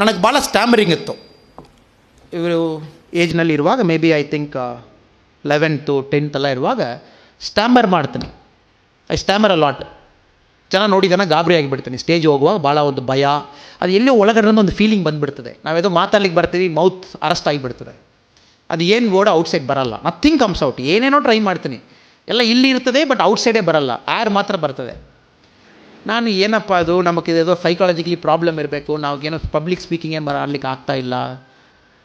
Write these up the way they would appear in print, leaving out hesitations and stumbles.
ನನಗೆ ಭಾಳ ಸ್ಟ್ಯಾಮರಿಂಗ್ ಇತ್ತು. ಇವರು ಏಜ್ನಲ್ಲಿ ಇರುವಾಗ may be I think 11th 10th ಎಲ್ಲ ಇರುವಾಗ ಸ್ಟ್ಯಾಮರ್ ಮಾಡ್ತೀನಿ. I stammer a lot. ಜನ ನೋಡಿದಾನ ಗಾಬರಿ ಆಗಿಬಿಡ್ತೀನಿ. ಸ್ಟೇಜ್ ಹೋಗುವಾಗ ಭಾಳ ಒಂದು ಭಯ, ಅದು ಎಲ್ಲೋ ಒಳಗಡೆ ಒಂದು ಫೀಲಿಂಗ್ ಬಂದುಬಿಡ್ತದೆ. ನಾವೇದೋ ಮಾತಾಡ್ಲಿಕ್ಕೆ ಬರ್ತೀವಿ, ಮೌತ್ ಅರೆಸ್ಟ್ ಆಗಿಬಿಡ್ತದೆ. ಅದು ಏನು ವರ್ಡ್ ಔಟ್ಸೈಡ್ ಬರಲ್ಲ, ನಥಿಂಗ್ ಕಮ್ಸ್ ಔಟ್. ಏನೇನೋ ಟ್ರೈ ಮಾಡ್ತೀನಿ, ಎಲ್ಲ ಇಲ್ಲಿ ಇರ್ತದೆ, ಬಟ್ ಔಟ್ಸೈಡೇ ಬರಲ್ಲ, ಏರ್ ಮಾತ್ರ ಬರ್ತದೆ. ನಾನು ಏನಪ್ಪ ಅದು, ನಮಗೆ ಇದೇದೋ ಸೈಕಾಲಜಿಕಲಿ ಪ್ರಾಬ್ಲಮ್ ಇರಬೇಕು, ನಾವೇನೋ ಪಬ್ಲಿಕ್ ಸ್ಪೀಕಿಂಗೇ ಮಾಡಲಿಕ್ಕೆ ಆಗ್ತಾಯಿಲ್ಲ.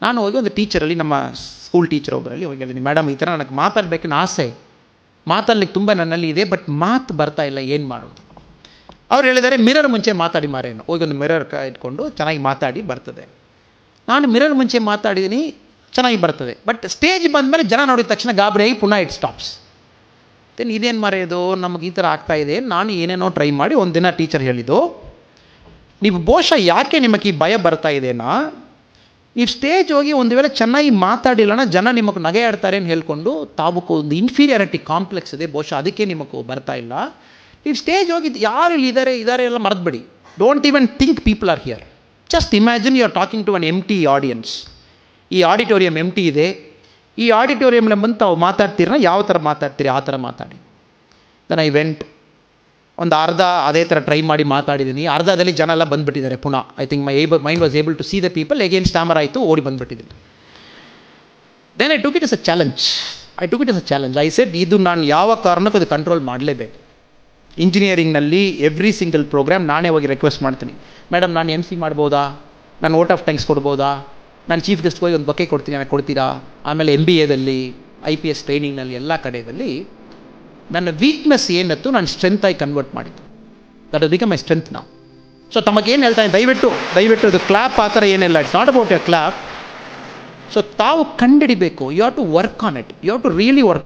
ನಾನು ಹೋಗಿ ಒಂದು ಟೀಚರಲ್ಲಿ, ನಮ್ಮ ಸ್ಕೂಲ್ ಟೀಚರ್ ಒಬ್ಬರಲ್ಲಿ ಹೋಗಿ ಹೇಳಿದ್ದೀನಿ, ಮೇಡಮ್ ಈ ಥರ ನನಗೆ ಮಾತಾಡಬೇಕನ್ನ ಆಸೆ, ಮಾತಾಡ್ಲಿಕ್ಕೆ ತುಂಬ ನನ್ನಲ್ಲಿ ಇದೆ, ಬಟ್ ಮಾತು ಬರ್ತಾ ಇಲ್ಲ, ಏನು ಮಾಡೋದು? ಅವ್ರು ಹೇಳಿದ್ದಾರೆ, ಮಿರರ್ ಮುಂಚೆ ಮಾತಾಡಿ ಮಾರೇನು. ಹೋಗಿ ಒಂದು ಮಿರರ್ ಇಟ್ಕೊಂಡು ಚೆನ್ನಾಗಿ ಮಾತಾಡಿ ಬರ್ತದೆ. ನಾನು ಮಿರರ್ ಮುಂಚೆ ಮಾತಾಡಿದ್ದೀನಿ, ಚೆನ್ನಾಗಿ ಬರ್ತದೆ. ಬಟ್ ಸ್ಟೇಜ್ ಬಂದಮೇಲೆ ಜನ ನೋಡಿದ ತಕ್ಷಣ ಗಾಬರಿಯಾಗಿ ಪುನಃ ಇಟ್ ಸ್ಟಾಪ್ಸ್. ದೆನ್ ಇದೇನು ಮರೆಯೋದು, ನಮಗೆ ಈ ಥರ ಆಗ್ತಾಯಿದೆ. ನಾನು ಏನೇನೋ ಟ್ರೈ ಮಾಡಿ ಒಂದಿನ ಟೀಚರ್ ಹೇಳಿದ್ದು, ನೀವು ಬಹುಶಃ ಯಾಕೆ ನಿಮಗೆ ಈ ಭಯ ಬರ್ತಾ ಇದೆನಾ, ನೀವು ಸ್ಟೇಜ್ ಹೋಗಿ ಒಂದು ವೇಳೆ ಚೆನ್ನಾಗಿ ಮಾತಾಡಿಲ್ಲನ ಜನ ನಿಮಗೆ ನಗೆ ಆಡ್ತಾರೆ ಅಂತ ಹೇಳ್ಕೊಂಡು ತಾವಕ್ಕೂ ಒಂದು ಇನ್ಫೀರಿಯಾರಿಟಿ ಕಾಂಪ್ಲೆಕ್ಸ್ ಇದೆ, ಬಹುಶಃ ಅದಕ್ಕೆ ನಿಮಗೆ ಬರ್ತಾ ಇಲ್ಲ. ನೀವು ಸ್ಟೇಜ್ ಹೋಗಿ ಯಾರು ಇಲ್ಲಿ ಇದ್ದಾರೆ ಎಲ್ಲ ಮರೆತುಬಿಡಿ. Don't even think people are here. Just imagine you are talking to an empty audience. ಈ ಆಡಿಟೋರಿಯಂ ಎಂಟಿ ಇದೆ, ಈ ಆಡಿಟೋರಿಯಂನ ಬಂದು ತಾವು ಮಾತಾಡ್ತೀರ, ಯಾವ ಥರ ಮಾತಾಡ್ತೀರಿ ಆ ಥರ ಮಾತಾಡಿ. ದೆನ್ ಐ ವೆಂಟ್, ಒಂದು ಅರ್ಧ ಅದೇ ಥರ ಟ್ರೈ ಮಾಡಿ ಮಾತಾಡಿದ್ದೀನಿ. ಅರ್ಧದಲ್ಲಿ ಜನ ಎಲ್ಲ ಬಂದುಬಿಟ್ಟಿದ್ದಾರೆ ಪುನಃ. I think mind was able to see the people. Again stammer ಆಯಿತು, ಓಡಿ ಬಂದುಬಿಟ್ಟಿದ್ದೀನಿ. Then I took it as a challenge. I said, ಇದು ನಾನು ಯಾವ ಕಾರಣಕ್ಕೂ ಅದು ಕಂಟ್ರೋಲ್ ಮಾಡಲೇಬೇಕು. ಇಂಜಿನಿಯರಿಂಗ್ನಲ್ಲಿ ಎವ್ರಿ ಸಿಂಗಲ್ ಪ್ರೋಗ್ರಾಮ್ ನಾನೇ ಹೋಗಿ ರಿಕ್ವೆಸ್ಟ್ ಮಾಡ್ತೀನಿ, ಮೇಡಮ್ ನಾನು MC ಮಾಡ್ಬೋದಾ, ನಾನು ವೋಟ್ ಆಫ್ ಥ್ಯಾಂಕ್ಸ್ ಕೊಡ್ಬೋದಾ, ನಾನು ಚೀಫ್ ಗೆಸ್ಟ್ ಹೋಗಿ ಒಂದು ಬೊಕ್ಕೆ ಕೊಡ್ತೀನಿ, ನನಗೆ ಕೊಡ್ತೀರಾ? ಆಮೇಲೆ MBAದಲ್ಲಿ, IPS ಟ್ರೈನಿಂಗ್ನಲ್ಲಿ, ಎಲ್ಲ ಕಡೆಯಲ್ಲಿ ನನ್ನ ವೀಕ್ನೆಸ್ ಏನಿತ್ತು ನಾನು ಸ್ಟ್ರೆಂತಾಗಿ ಕನ್ವರ್ಟ್ ಮಾಡಿದ್ದು. That is become my strength ನಾವು. ಸೊ ತಮಗೇನು ಹೇಳ್ತಾನೆ, ದಯವಿಟ್ಟು ಇದು ಕ್ಲಾಪ್ ಆ ಥರ ಏನಿಲ್ಲ, it's not about a clap. So ತಾವು ಕಂಡಿಡಿಬೇಕು, you have to work on it, you have to really work